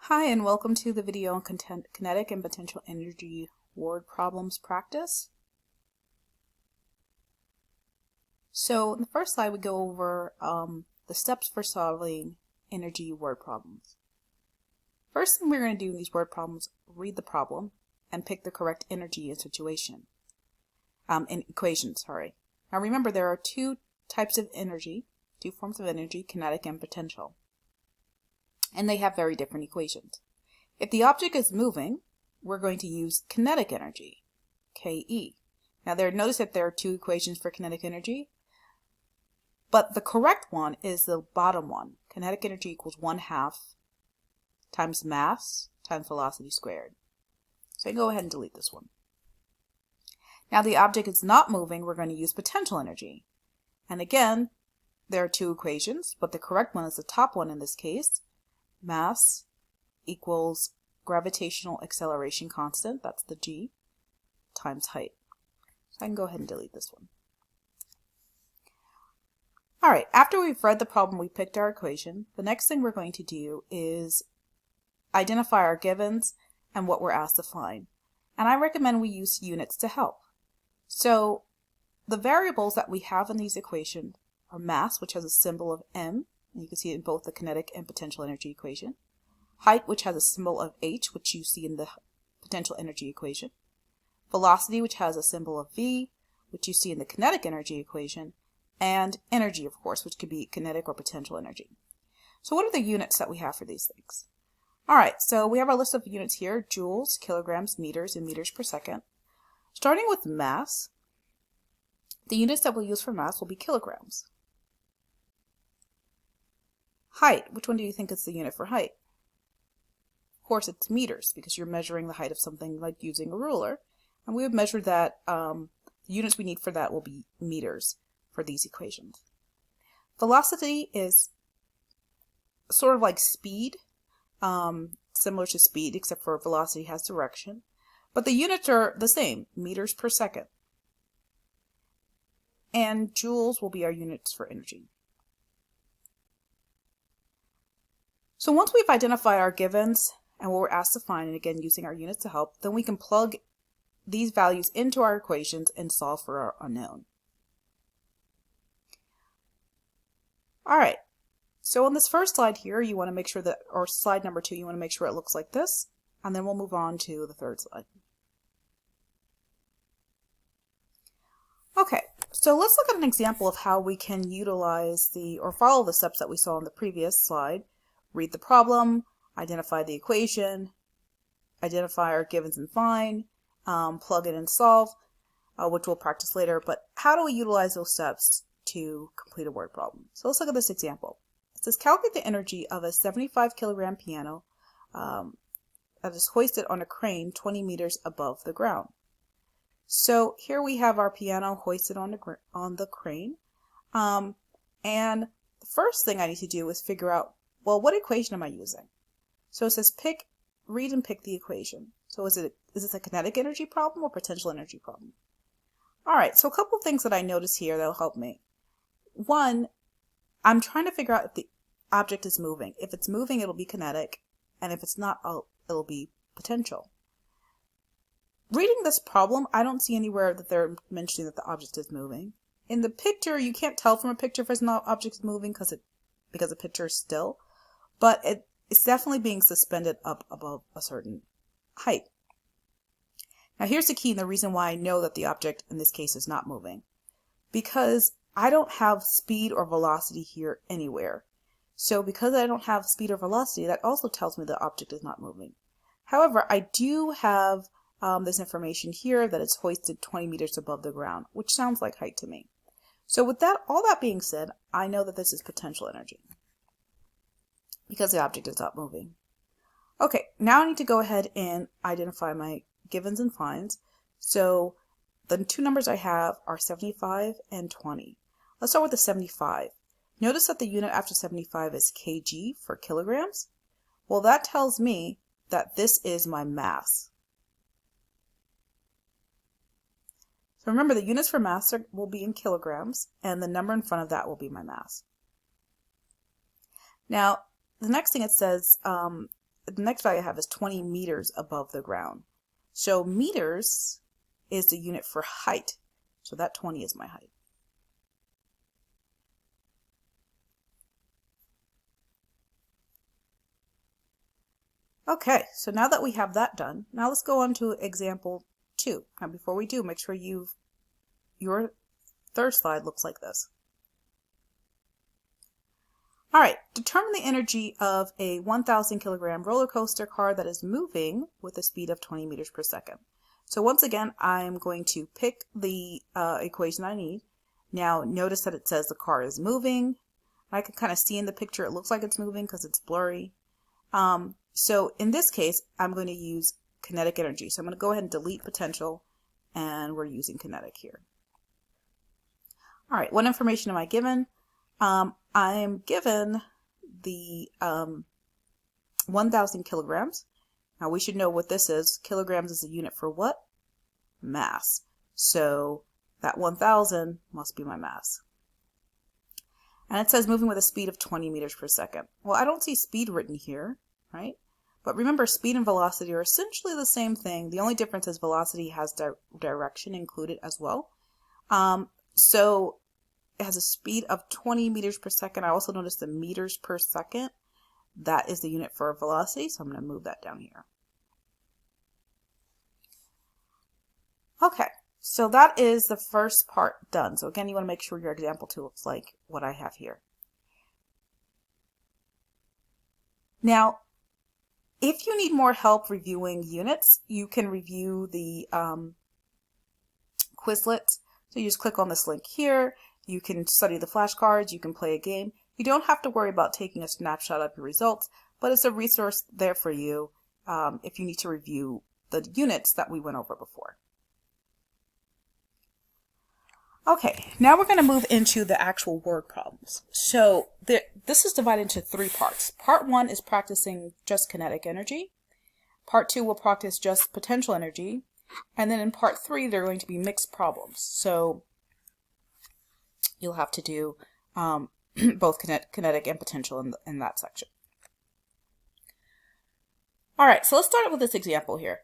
Hi, and welcome to the video on kinetic and potential energy word problems practice. So in the first slide, we go over the steps for solving energy word problems. First thing we're going to do in these word problems, read the problem and pick the correct energy and situation. Equation, sorry. Now remember, there are two types of energy, two forms of energy, kinetic and potential. And they have very different equations. If the object is moving, we're going to use kinetic energy, Ke. Now notice that there are two equations for kinetic energy, but the correct one is the bottom one. Kinetic energy equals 1/2 times mass times velocity squared. So I can go ahead and delete this one. Now the object is not moving, we're going to use potential energy. And again, there are two equations, but the correct one is the top one in this case. Mass equals gravitational acceleration constant, that's the g, times height. So I can go ahead and delete this one. Alright, after we've read the problem, we picked our equation, the next thing we're going to do is identify our givens and what we're asked to find. And I recommend we use units to help. So the variables that we have in these equations are mass, which has a symbol of m, and you can see it in both the kinetic and potential energy equation. Height, which has a symbol of h, which you see in the potential energy equation. Velocity, which has a symbol of v, which you see in the kinetic energy equation. And energy, of course, which could be kinetic or potential energy. So what are the units that we have for these things? Alright, so we have our list of units here, joules, kilograms, meters, and meters per second. Starting with mass, the units that we'll use for mass will be kilograms. Height, which one do you think is the unit for height? Of course, it's meters, because you're measuring the height of something like using a ruler. And we have measured that, the units we need for that will be meters for these equations. Velocity is sort of like speed, similar to speed, except for velocity has direction. But the units are the same, meters per second. And joules will be our units for energy. So once we've identified our givens and what we're asked to find, and again using our units to help, then we can plug these values into our equations and solve for our unknown. Alright, so on this first slide here, you want to make sure that, or slide number 2, you want to make sure it looks like this, and then we'll move on to the third slide. Okay, so let's look at an example of how we can utilize or follow the steps that we saw on the previous slide. Read the problem, identify the equation, identify our givens and find, plug in and solve, which we'll practice later. But how do we utilize those steps to complete a word problem? So let's look at this example. It says calculate the energy of a 75 kilogram piano that is hoisted on a crane 20 meters above the ground. So here we have our piano hoisted on the crane. And the first thing I need to do is figure out, well, what equation am I using? So it says read and pick the equation. So is this a kinetic energy problem or potential energy problem? Alright, so a couple of things that I notice here that'll help me. One, I'm trying to figure out if the object is moving. If it's moving, it'll be kinetic, and if it's not, it'll be potential. Reading this problem, I don't see anywhere that they're mentioning that the object is moving. In the picture, you can't tell from a picture if an object is moving because the picture is still. But it's definitely being suspended up above a certain height. Now here's the key and the reason why I know that the object in this case is not moving. Because I don't have speed or velocity here anywhere. So because I don't have speed or velocity, that also tells me the object is not moving. However, I do have this information here that it's hoisted 20 meters above the ground, which sounds like height to me. So with that, all that being said, I know that this is potential energy, because the object is not moving. Okay, now I need to go ahead and identify my givens and finds. So the two numbers I have are 75 and 20. Let's start with the 75. Notice that the unit after 75 is kg for kilograms. Well, that tells me that this is my mass. So remember, the units for mass will be in kilograms, and the number in front of that will be my mass. Now, the next thing it says, the next value I have is 20 meters above the ground. So meters is the unit for height. So that 20 is my height. Okay, so now that we have that done, now let's go on to example 2. Now before we do, make sure your third slide looks like this. All right, determine the energy of a 1,000 kilogram roller coaster car that is moving with a speed of 20 meters per second. So once again, I'm going to pick the equation I need. Now notice that it says the car is moving. I can kind of see in the picture it looks like it's moving because it's blurry. So in this case, I'm going to use kinetic energy. So I'm going to go ahead and delete potential, and we're using kinetic here. All right, what information am I given? I am given the 1,000 kilograms. Now we should know what this is. Kilograms is a unit for what? Mass. So that 1,000 must be my mass. And it says moving with a speed of 20 meters per second. Well, I don't see speed written here, right? But remember, speed and velocity are essentially the same thing. The only difference is velocity has direction included as well. So it has a speed of 20 meters per second. I also noticed the meters per second. That is the unit for velocity, so I'm going to move that down here. Okay, so that is the first part done. So again, you want to make sure your example 2 looks like what I have here. Now, if you need more help reviewing units, you can review the Quizlet. So you just click on this link here. You can study the flashcards. You can play a game. You don't have to worry about taking a snapshot of your results, but it's a resource there for you if you need to review the units that we went over before. Okay, now we're going to move into the actual word problems. So this is divided into 3 parts. Part 1 is practicing just kinetic energy. Part 2 will practice just potential energy. And then in part 3, they're going to be mixed problems. So you'll have to do both kinetic and potential in that section. All right, so let's start with this example here.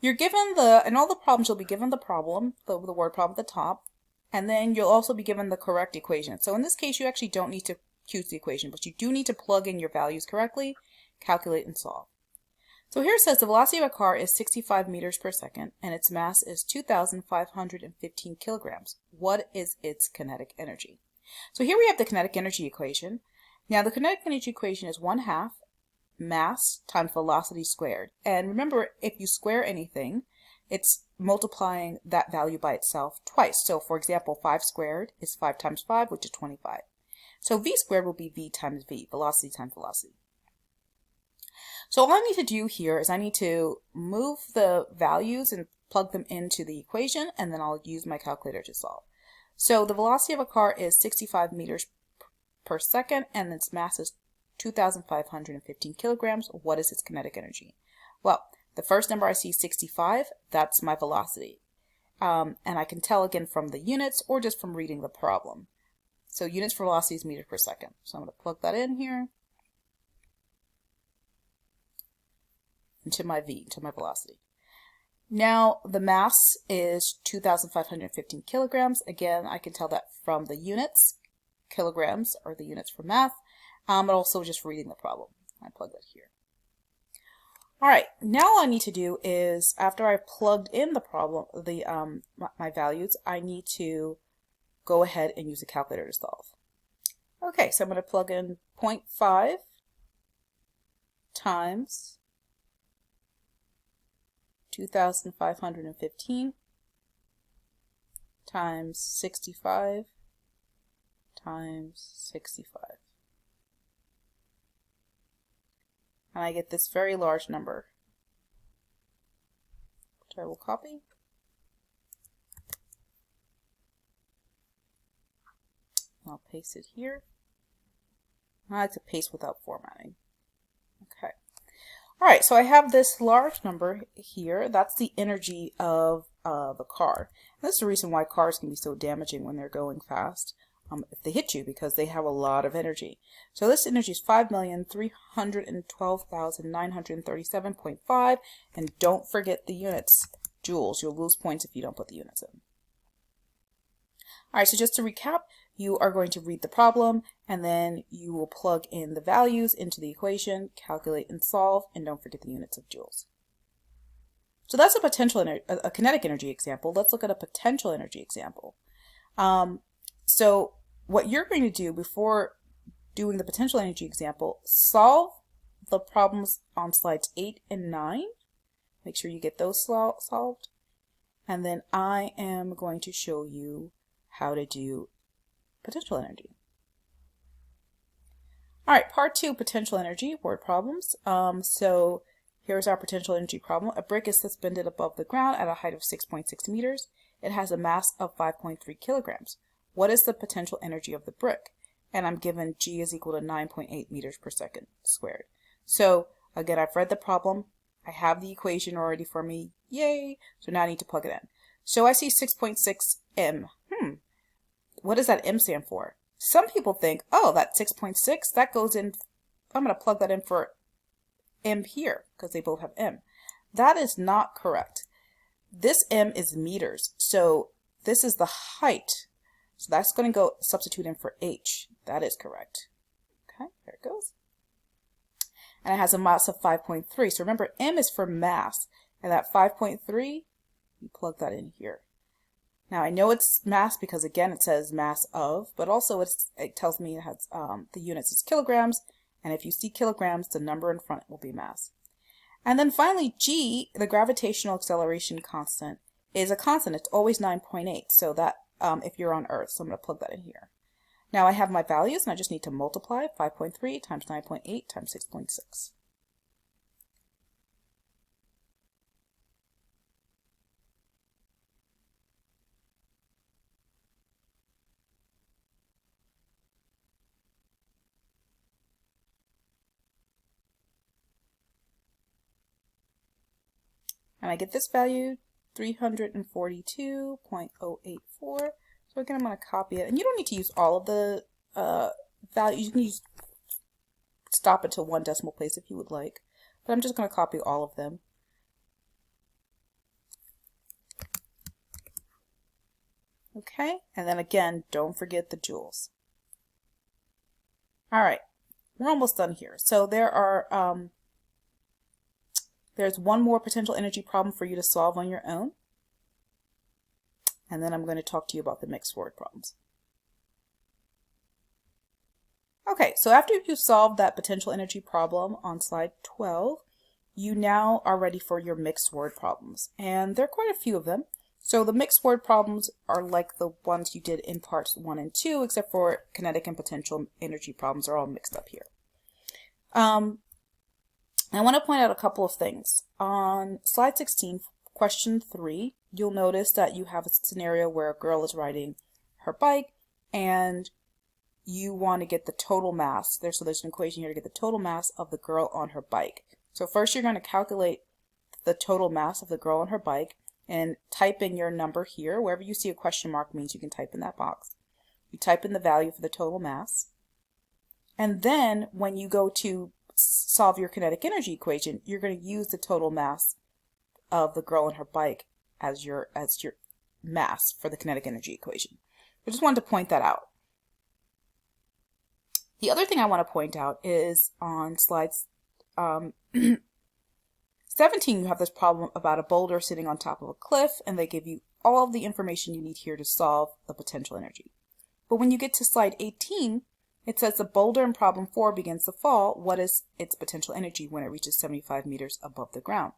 You're given in all the problems, you'll be given the problem, the word problem at the top, and then you'll also be given the correct equation. So in this case, you actually don't need to choose the equation, but you do need to plug in your values correctly, calculate, and solve. So here it says the velocity of a car is 65 meters per second, and its mass is 2,515 kilograms. What is its kinetic energy? So here we have the kinetic energy equation. Now the kinetic energy equation is 1/2 mass times velocity squared. And remember, if you square anything, it's multiplying that value by itself twice. So for example, 5 squared is 5 times 5, which is 25. So v squared will be v times v, velocity times velocity. So all I need to do here is I need to move the values and plug them into the equation, and then I'll use my calculator to solve. So the velocity of a car is 65 meters per second, and its mass is 2,515 kilograms. What is its kinetic energy? Well, the first number I see, 65, that's my velocity. And I can tell again from the units or just from reading the problem. So units for velocity is meters per second. So I'm going to plug that in here into my V, into my velocity. Now the mass is 2,515 kilograms. Again, I can tell that from the units. Kilograms are the units for math. But also just reading the problem. I plug that here. All right, now all I need to do is, after I've plugged in the problem, my values, I need to go ahead and use a calculator to solve. Okay, so I'm going to plug in 0.5 times 2,515 times 65 times 65. And I get this very large number, which I will copy. I'll paste it here. I like to paste without formatting. Okay. All right, so I have this large number here. That's the energy of the car. And that's the reason why cars can be so damaging when they're going fast. if they hit you, because they have a lot of energy. So this energy is 5,312,937.5, and don't forget the units, joules. You'll lose points if you don't put the units in. All right, so just to recap, you are going to read the problem, and then you will plug in the values into the equation, calculate and solve, and don't forget the units of joules. So that's a kinetic energy example. Let's look at a potential energy example. So what you're going to do before doing the potential energy example, solve the problems on slides 8 and 9. Make sure you get those solved. And then I am going to show you how to do potential energy. All right, part 2, potential energy, word problems. So here's our potential energy problem. A brick is suspended above the ground at a height of 6.6 meters. It has a mass of 5.3 kilograms. What is the potential energy of the brick? And I'm given G is equal to 9.8 meters per second squared. So again, I've read the problem. I have the equation already for me. Yay! So now I need to plug it in. So I see 6.6 M. What does that M stand for? Some people think, oh, that 6.6, that goes in, I'm going to plug that in for M here, because they both have M. That is not correct. This M is meters, so this is the height. So that's going to go substitute in for H. That is correct. Okay, there it goes. And it has a mass of 5.3. So remember, M is for mass, and that 5.3, you plug that in here. Now I know it's mass because again it says mass of, but also it tells me it has the units is kilograms, and if you see kilograms, the number in front will be mass. And then finally, G, the gravitational acceleration constant, is a constant. It's always 9.8. So that if you're on Earth, so I'm going to plug that in here. Now I have my values, and I just need to multiply 5.3 times 9.8 times 6.6. And I get this value, 342.084. So again, I'm going to copy it. And you don't need to use all of the values. You can stop it to one decimal place if you would like. But I'm just going to copy all of them. Okay, and then again, don't forget the joules. All right, we're almost done here. So there are... there's one more potential energy problem for you to solve on your own. And then I'm going to talk to you about the mixed word problems. Okay, so after you've solved that potential energy problem on slide 12, you now are ready for your mixed word problems. And there are quite a few of them. So the mixed word problems are like the ones you did in parts 1 and 2, except for kinetic and potential energy problems are all mixed up here. I want to point out a couple of things. On slide 16, question 3, you'll notice that you have a scenario where a girl is riding her bike and you want to get the total mass. So there's an equation here to get the total mass of the girl on her bike. So first you're going to calculate the total mass of the girl on her bike and type in your number here. Wherever you see a question mark means you can type in that box. You type in the value for the total mass. And then when you go to solve your kinetic energy equation, you're going to use the total mass of the girl on her bike as your mass for the kinetic energy equation. I just wanted to point that out. The other thing I want to point out is on slides 17, you have this problem about a boulder sitting on top of a cliff, and they give you all of the information you need here to solve the potential energy. But when you get to slide 18, it says the boulder in problem 4 begins to fall. What is its potential energy when it reaches 75 meters above the ground?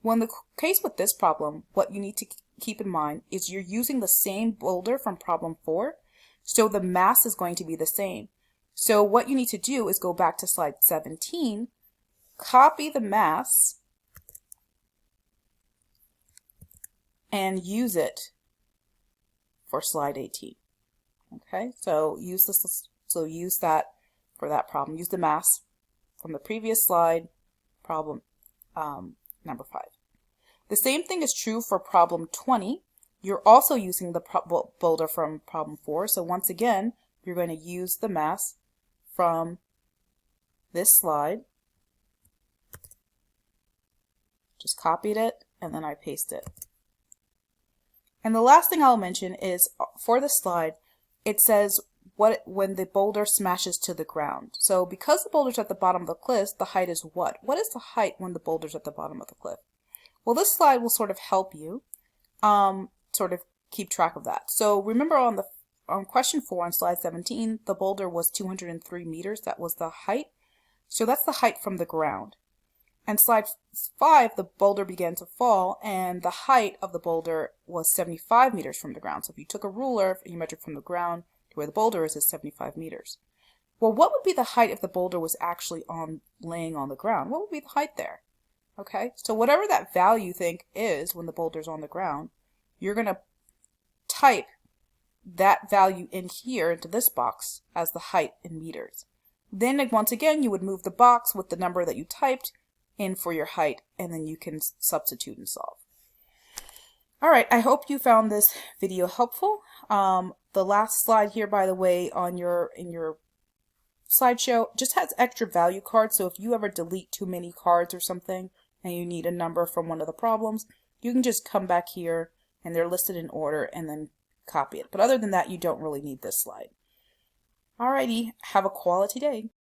Well, in the case with this problem, what you need to keep in mind is you're using the same boulder from problem 4, so the mass is going to be the same. So what you need to do is go back to slide 17, copy the mass, and use it for slide 18. Okay, so use this. So use that for that problem. Use the mass from the previous slide, problem number 5. The same thing is true for problem 20. You're also using the boulder from problem 4. So once again, you're going to use the mass from this slide. Just copied it and then I paste it. And the last thing I'll mention is for the slide, it says when the boulder smashes to the ground. So because the boulder's at the bottom of the cliff, the height is what? What is the height when the boulder's at the bottom of the cliff? Well, this slide will sort of help you sort of keep track of that. So remember on question 4 on slide 17, the boulder was 203 meters. That was the height. So that's the height from the ground. And slide 5, the boulder began to fall, and the height of the boulder was 75 meters from the ground. So if you took a ruler and you measured from the ground to where the boulder is 75 meters. Well, what would be the height if the boulder was actually laying on the ground? What would be the height there? Okay, so whatever that value you think is when the boulder's on the ground, you're going to type that value in here into this box as the height in meters. Then once again, you would move the box with the number that you typed in for your height, and then you can substitute and solve. All right, I hope you found this video helpful. The last slide here, by the way, in your slideshow just has extra value cards. So if you ever delete too many cards or something and you need a number from one of the problems, you can just come back here and they're listed in order and then copy it. But other than that, you don't really need this slide. Alrighty, have a quality day.